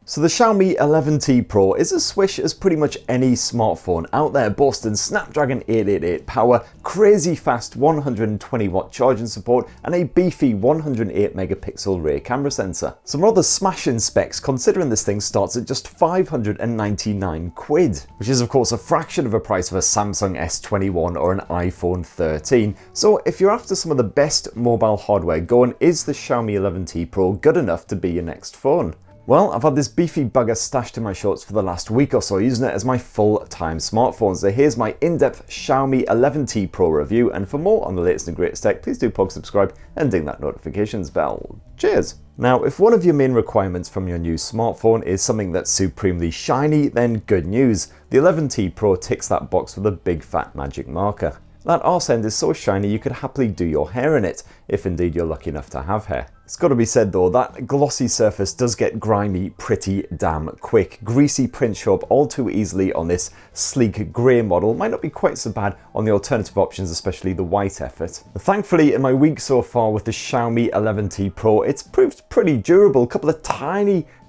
So the Xiaomi 11T Pro is as swish as pretty much any smartphone out there, boasting Snapdragon 888 power, crazy fast 120 watt charging support, and a beefy 108 megapixel rear camera sensor. Some rather smashing specs considering this thing starts at just 599 quid, which is of course a fraction of the price of a Samsung S21 or an iPhone 13. So if you're after some of the best mobile hardware going, is the Xiaomi 11T Pro good enough to be your next phone? Well, I've had this beefy bugger stashed in my shorts for the last week or so, using it as my full-time smartphone. So here's my in-depth Xiaomi 11T Pro review, and for more on the latest and greatest tech, please do subscribe and ding that notifications bell. Cheers! Now, if one of your main requirements from your new smartphone is something that's supremely shiny, then good news. The 11T Pro ticks that box with a big fat magic marker. That arse end is so shiny you could happily do your hair in it, if indeed you're lucky enough to have hair. It's got to be said though, that glossy surface does get grimy pretty damn quick. Greasy prints show up all too easily on this sleek grey model. Might not be quite so bad on the alternative options, especially the white effort. Thankfully, in my week so far with the Xiaomi 11T Pro, it's proved pretty durable. A couple of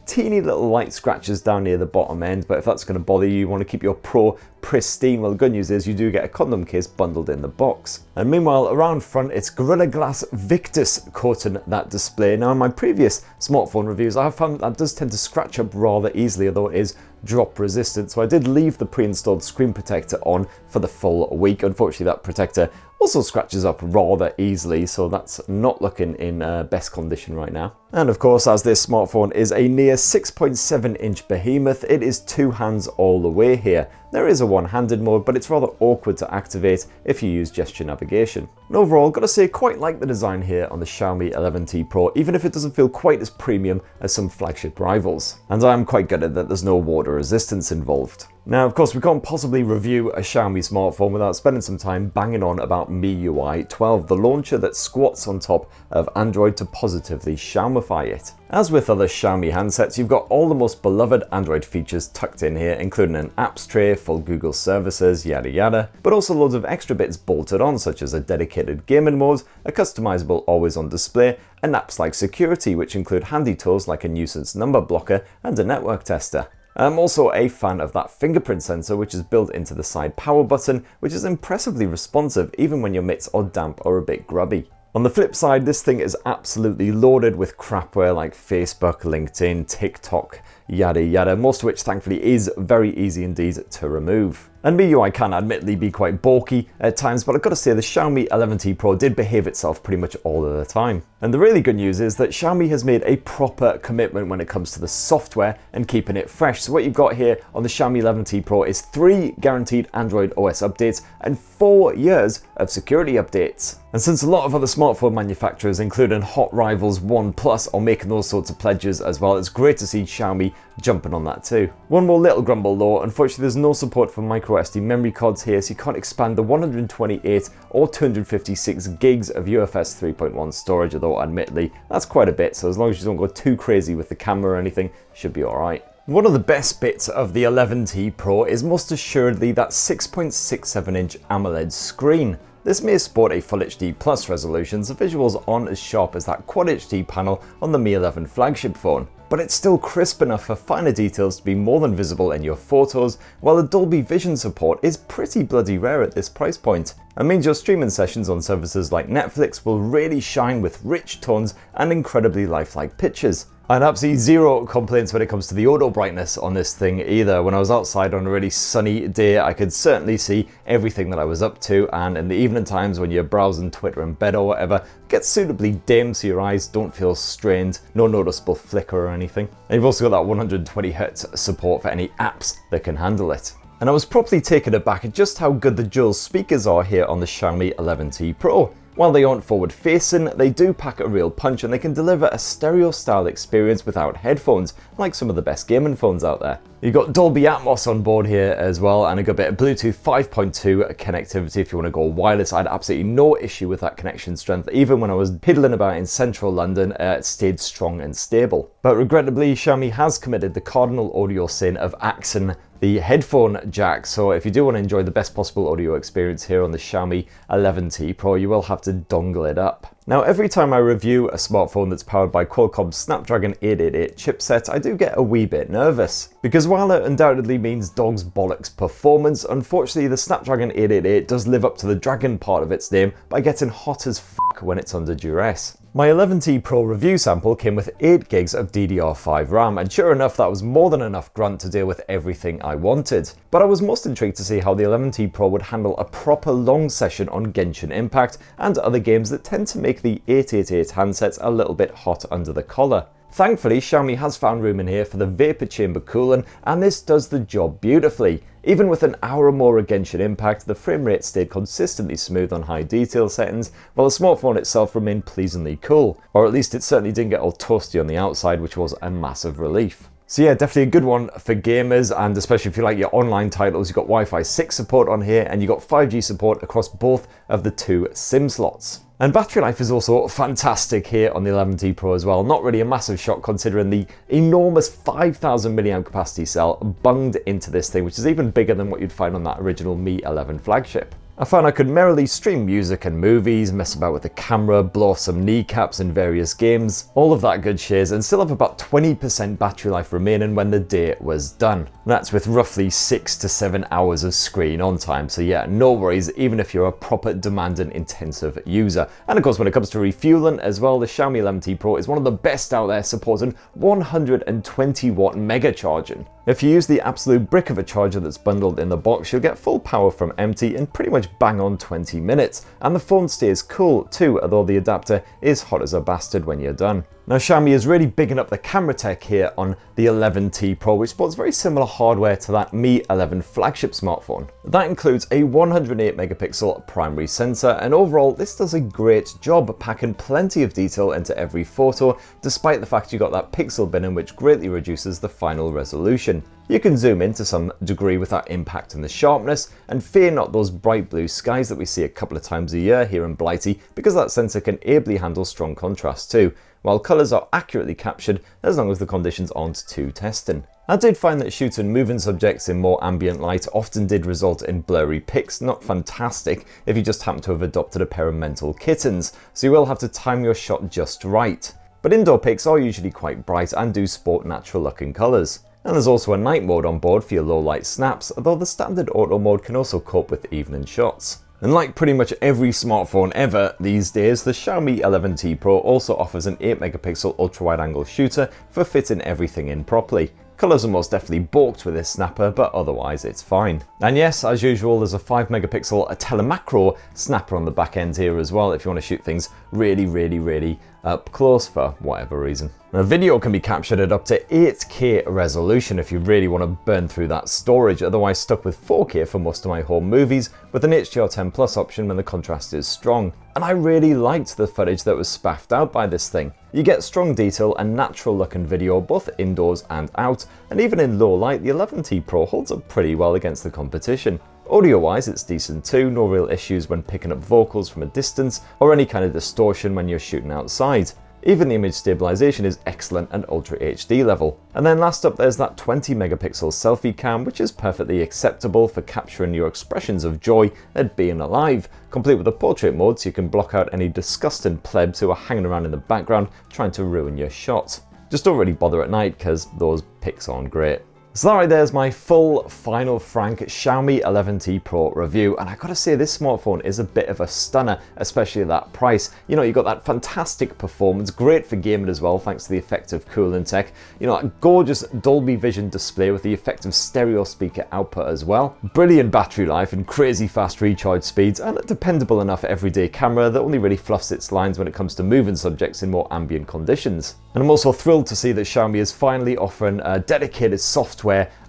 teeny little light scratches down near the bottom end, but if that's going to bother you, you want to keep your Pro pristine, well, the good news is you do get a condom case bundled in the box. And meanwhile, around front, it's Gorilla Glass Victus coating that display. Now, in my previous smartphone reviews, I have found that does tend to scratch up rather easily, although it is drop resistant, so I did leave the pre-installed screen protector on for the full week. Unfortunately, that protector also scratches up rather easily, so that's not looking in best condition right now. And of course, as this smartphone is a near 6.7-inch behemoth, it is two hands all the way here. There is a one-handed mode, but it's rather awkward to activate if you use gesture navigation. And overall, gotta say, quite like the design here on the Xiaomi 11T Pro, even if it doesn't feel quite as premium as some flagship rivals. And I am quite gutted that there's no water resistance involved. Now, of course, we can't possibly review a Xiaomi smartphone without spending some time banging on about MiUI 12, the launcher that squats on top of Android to positively Xiaomify it. As with other Xiaomi handsets, you've got all the most beloved Android features tucked in here, including an apps tray, full Google services, yada yada, but also loads of extra bits bolted on, such as a dedicated gaming mode, a customizable always-on display, and apps like security, which include handy tools like a nuisance number blocker and a network tester. I'm also a fan of that fingerprint sensor, which is built into the side power button, which is impressively responsive even when your mitts are damp or a bit grubby. On the flip side, this thing is absolutely loaded with crapware like Facebook, LinkedIn, TikTok, yada yada, most of which thankfully is very easy indeed to remove. And MiUI can admittedly be quite bulky at times, but I've got to say the Xiaomi 11T Pro did behave itself pretty much all of the time. And the really good news is that Xiaomi has made a proper commitment when it comes to the software and keeping it fresh. So what you've got here on the Xiaomi 11T Pro is 3 guaranteed Android OS updates and 4 years of security updates. And since a lot of other smartphone manufacturers, including hot rivals OnePlus, are making those sorts of pledges as well, it's great to see Xiaomi jumping on that too. One more little grumble though, unfortunately there's no support for micro SD memory cards here, so you can't expand the 128 or 256 gigs of UFS 3.1 storage, although admittedly that's quite a bit, so as long as you don't go too crazy with the camera or anything, should be alright. One of the best bits of the 11T Pro is most assuredly that 6.67-inch AMOLED screen. This may sport a Full HD Plus resolution, so visuals aren't as sharp as that Quad HD panel on the Mi 11 flagship phone, but it's still crisp enough for finer details to be more than visible in your photos, while the Dolby Vision support is pretty bloody rare at this price point. It means your streaming sessions on services like Netflix will really shine with rich tones and incredibly lifelike pictures. I had absolutely zero complaints when it comes to the auto brightness on this thing either. When I was outside on a really sunny day, I could certainly see everything that I was up to, and in the evening times when you're browsing Twitter in bed or whatever, it gets suitably dim so your eyes don't feel strained, no noticeable flicker or anything. And you've also got that 120Hz support for any apps that can handle it. And I was properly taken aback at just how good the dual speakers are here on the Xiaomi 11T Pro. While they aren't forward-facing, they do pack a real punch and they can deliver a stereo-style experience without headphones, like some of the best gaming phones out there. You've got Dolby Atmos on board here as well, and a good bit of Bluetooth 5.2 connectivity if you want to go wireless. I had absolutely no issue with that connection strength. Even when I was piddling about in central London, it stayed strong and stable. But regrettably, Xiaomi has committed the cardinal audio sin of axing the headphone jack, so if you do want to enjoy the best possible audio experience here on the Xiaomi 11T Pro, you will have to dongle it up. Now, every time I review a smartphone that's powered by Qualcomm's Snapdragon 888 chipset, I do get a wee bit nervous. Because while it undoubtedly means dog's bollocks performance, unfortunately the Snapdragon 888 does live up to the dragon part of its name by getting hot as f*** when it's under duress. My 11T Pro review sample came with 8 gigs of DDR5 RAM, and sure enough that was more than enough grunt to deal with everything I wanted. But I was most intrigued to see how the 11T Pro would handle a proper long session on Genshin Impact and other games that tend to make the 888 handsets a little bit hot under the collar. Thankfully, Xiaomi has found room in here for the vapor chamber cooling, and this does the job beautifully. Even with an hour or more of Genshin Impact, the frame rate stayed consistently smooth on high detail settings, while the smartphone itself remained pleasingly cool. Or at least it certainly didn't get all toasty on the outside, which was a massive relief. So yeah, definitely a good one for gamers, and especially if you like your online titles. You've got Wi-Fi 6 support on here, and you've got 5G support across both of the 2 SIM slots. And battery life is also fantastic here on the 11T Pro as well. Not really a massive shock considering the enormous 5,000 mAh capacity cell bunged into this thing, which is even bigger than what you'd find on that original Mi 11 flagship. I found I could merrily stream music and movies, mess about with the camera, blow off some kneecaps in various games, all of that good shiz, and still have about 20% battery life remaining when the day was done. And that's with roughly 6 to 7 hours of screen on time, so yeah, no worries even if you're a proper demanding intensive user. And of course when it comes to refueling as well, the Xiaomi 11T Pro is one of the best out there, supporting 120 watt mega charging. If you use the absolute brick of a charger that's bundled in the box, you'll get full power from empty in pretty much bang on 20 minutes. And the phone stays cool too, although the adapter is hot as a bastard when you're done. Now Xiaomi is really bigging up the camera tech here on the 11T Pro, which sports very similar hardware to that Mi 11 flagship smartphone. That includes a 108 megapixel primary sensor, and overall this does a great job packing plenty of detail into every photo, despite the fact you got that pixel binning, which greatly reduces the final resolution. You can zoom in to some degree without impacting the sharpness, and fear not those bright blue skies that we see a couple of times a year here in Blighty, because that sensor can ably handle strong contrast too, while colours are accurately captured as long as the conditions aren't too testing. I did find that shooting moving subjects in more ambient light often did result in blurry pics, not fantastic if you just happen to have adopted a pair of mental kittens, so you will have to time your shot just right. But indoor pics are usually quite bright and do sport natural looking colours. And there's also a night mode on board for your low light snaps, although the standard auto mode can also cope with evening shots. And like pretty much every smartphone ever these days, the Xiaomi 11T Pro also offers an 8 megapixel ultra wide angle shooter for fitting everything in properly. Colours are most definitely balked with this snapper, but otherwise it's fine. And yes, as usual, there's a 5 megapixel telemacro snapper on the back end here as well if you want to shoot things really up close for whatever reason. Now, video can be captured at up to 8K resolution if you really want to burn through that storage, otherwise stuck with 4K for most of my home movies, with an HDR10 Plus option when the contrast is strong. And I really liked the footage that was spaffed out by this thing. You get strong detail and natural looking video both indoors and out, and even in low light the 11T Pro holds up pretty well against the competition. Audio wise it's decent too, no real issues when picking up vocals from a distance or any kind of distortion when you're shooting outside. Even the image stabilization is excellent and Ultra HD level. And then last up there's that 20 megapixel selfie cam, which is perfectly acceptable for capturing your expressions of joy at being alive, complete with a portrait mode so you can block out any disgusting plebs who are hanging around in the background trying to ruin your shot. Just don't really bother at night because those pics aren't great. So that right there is my full, final, frank Xiaomi 11T Pro review, and I gotta say this smartphone is a bit of a stunner, especially at that price. You know, you got that fantastic performance, great for gaming as well thanks to the effective cooling tech. You know, a gorgeous Dolby Vision display with the effective stereo speaker output as well. Brilliant battery life and crazy fast recharge speeds, and a dependable enough everyday camera that only really fluffs its lines when it comes to moving subjects in more ambient conditions. And I'm also thrilled to see that Xiaomi is finally offering dedicated software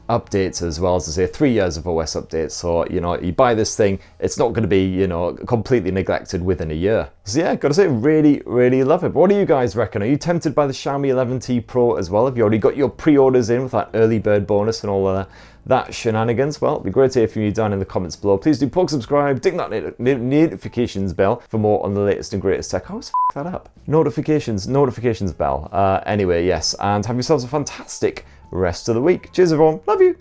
updates as well, as I say, 3 years of OS updates. So, you know, you buy this thing, it's not going to be, you know, completely neglected within a year. So yeah, gotta say, really love it. But what do you guys reckon? Are you tempted by the Xiaomi 11T Pro as well? Have you already got your pre-orders in with that early bird bonus and all of that shenanigans? Well, it'd be great to hear from you down in the comments below. Please do poke subscribe, ding that notifications bell for more on the latest and greatest tech. I always f that up. Notifications bell. Anyway, yes, and have yourselves a fantastic rest of the week. Cheers everyone, love you.